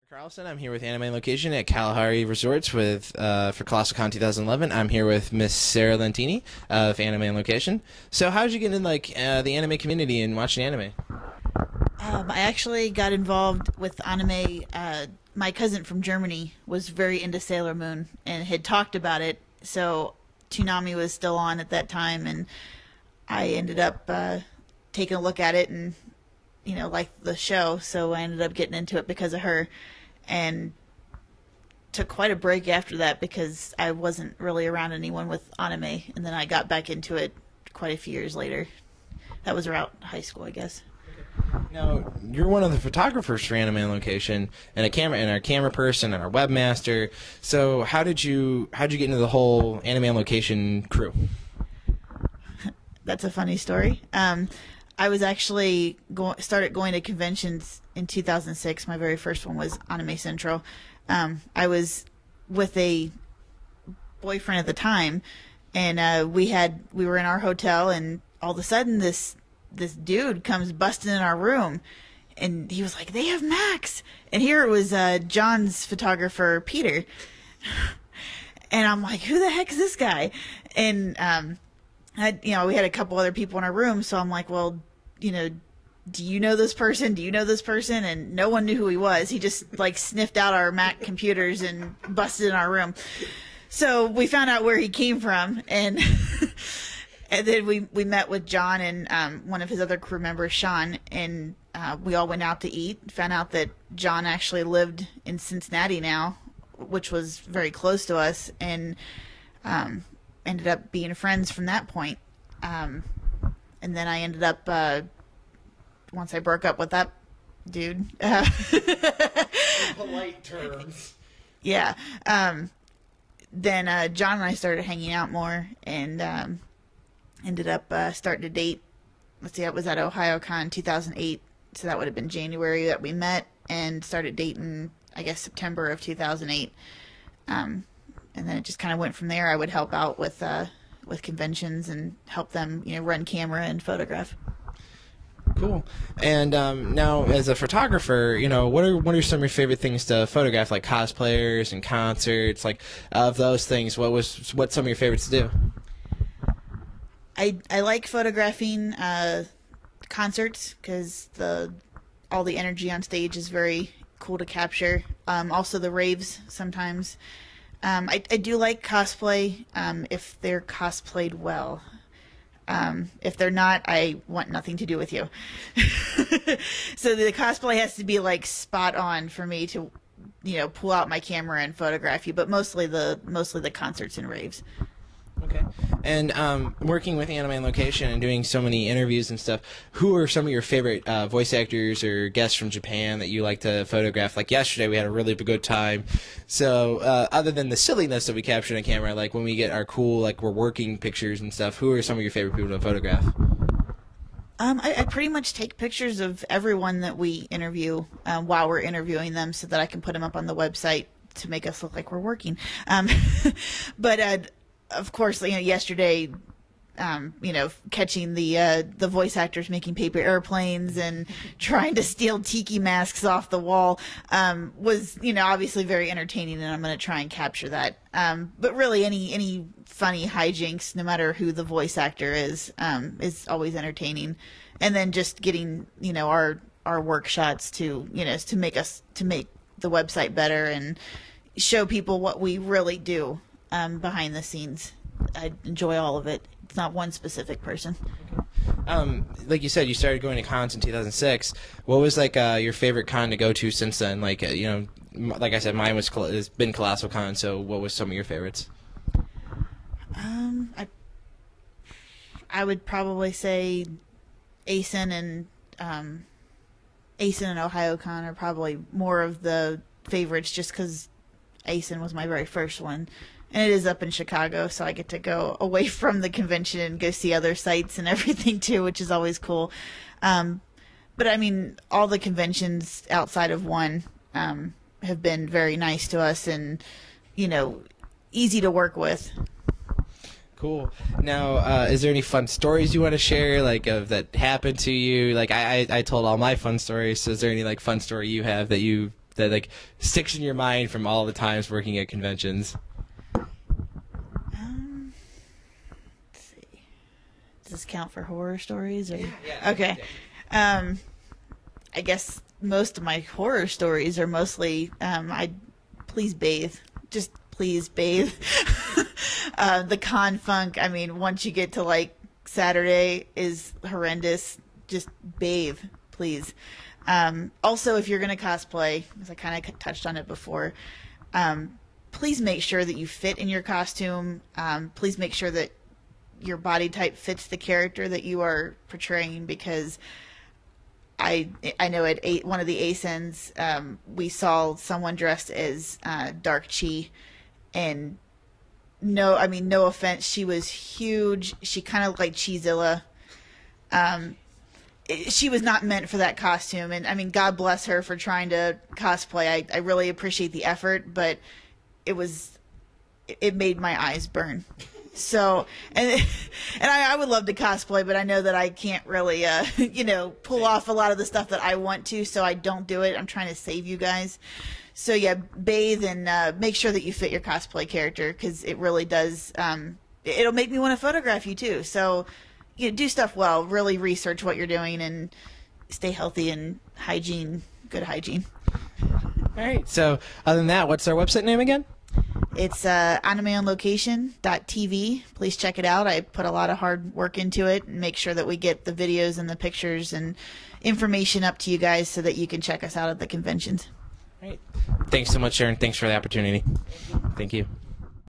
Carlson. I'm here with Anime Location at Kalahari Resorts with for Colossalcon 2011. I'm here with Miss Sarah Lentini of Anime Location. So, how did you get in the anime community and watching anime? I actually got involved with anime. My cousin from Germany was very into Sailor Moon and had talked about it. So Toonami was still on at that time, and I ended up taking a look at it and liked the show. So I ended up getting into it because of her, and took quite a break after that because I wasn't really around anyone with anime, and then I got back into it quite a few years later. That was around high school, I guess. Now, you're one of the photographers for Anime Location, and our camera person, and our webmaster. So, how did you get into the whole Anime Location crew? That's a funny story. I was actually started going to conventions in 2006. My very first one was Anime Central. I was with a boyfriend at the time, and we were in our hotel, and all of a sudden this dude comes busting in our room, and he was like, "They have Max," and here it was John's photographer, Peter, and I'm like, "Who the heck is this guy?" And we had a couple other people in our room, so I'm like, "Well, do you know this person? Do you know this person?" And no one knew who he was. He just sniffed out our Mac computers and busted in our room. So we found out where he came from, and and then we met with John and one of his other crew members, Sean, and we all went out to eat. Found out that John actually lived in Cincinnati now, which was very close to us, and ended up being friends from that point. And then I ended up, once I broke up with that dude. Polite terms. Yeah. Then John and I started hanging out more, and ended up starting to date. Let's see, that was at OhioCon 2008, so that would have been January that we met, and started dating, I guess, September of 2008. And then it just kind of went from there. I would help out with conventions and help them, run camera and photograph. Cool. And now, as a photographer, what are some of your favorite things to photograph, like cosplayers and concerts? Like, of those things, what's some of your favorites to do? I like photographing concerts because all the energy on stage is very cool to capture. Also the raves sometimes. I do like cosplay if they're cosplayed well. If they're not, I want nothing to do with you. So the cosplay has to be spot on for me to pull out my camera and photograph you, but mostly the concerts and raves. Okay. And working with Anime Location and doing so many interviews and stuff, who are some of your favorite voice actors or guests from Japan that you like to photograph? Like yesterday, we had a really good time. So other than the silliness that we captured on camera, like when we get our cool, we're working pictures and stuff, who are some of your favorite people to photograph? I pretty much take pictures of everyone that we interview while we're interviewing them so that I can put them up on the website to make us look like we're working. But of course, yesterday, catching the voice actors making paper airplanes and trying to steal tiki masks off the wall was, obviously very entertaining, and I'm going to try and capture that. But really, any funny hijinks, no matter who the voice actor is always entertaining. And then just getting, our work shots to make the website better and show people what we really do. Behind the scenes. I enjoy all of it. It's not one specific person. Like you said, you started going to cons in 2006. What was your favorite con to go to since then? Like I said, mine has been Colossalcon. So what was some of your favorites? I would probably say ASIN and OhioCon are probably more of the favorites, just because ASIN was my very first one. And it is up in Chicago, so I get to go away from the convention and go see other sites and everything too, which is always cool. But I mean, all the conventions outside of one have been very nice to us and, easy to work with. Cool. Now, is there any fun stories you want to share, that happened to you? I told all my fun stories, so is there any fun story you have that that like sticks in your mind from all the times working at conventions? Let's see. Does this count for horror stories? Or? Yeah. Okay. I guess most of my horror stories are mostly please bathe. Just please bathe. The con funk, I mean, once you get to like Saturday is horrendous. Just bathe, please. Also, if you're going to cosplay, because I kind of touched on it before, please make sure that you fit in your costume. Please make sure that your body type fits the character that you are portraying, because I know at one of the ASINs, we saw someone dressed as Dark Chi, and no offense, she was huge. She kind of looked like Cheezilla. She was not meant for that costume, and I mean, God bless her for trying to cosplay. I really appreciate the effort, but it made my eyes burn. So, and I would love to cosplay, but I know that I can't really, pull off a lot of the stuff that I want to, so I don't do it. I'm trying to save you guys. So yeah, bathe and make sure that you fit your cosplay character, because it really does. It'll make me want to photograph you too. So, do stuff well. Really research what you're doing and stay healthy and good hygiene. All right. So, other than that, what's our website name again? It's animeonlocation.tv. Please check it out. I put a lot of hard work into it and make sure that we get the videos and the pictures and information up to you guys so that you can check us out at the conventions. All right. Thanks so much, Sharon. Thanks for the opportunity. Thank you.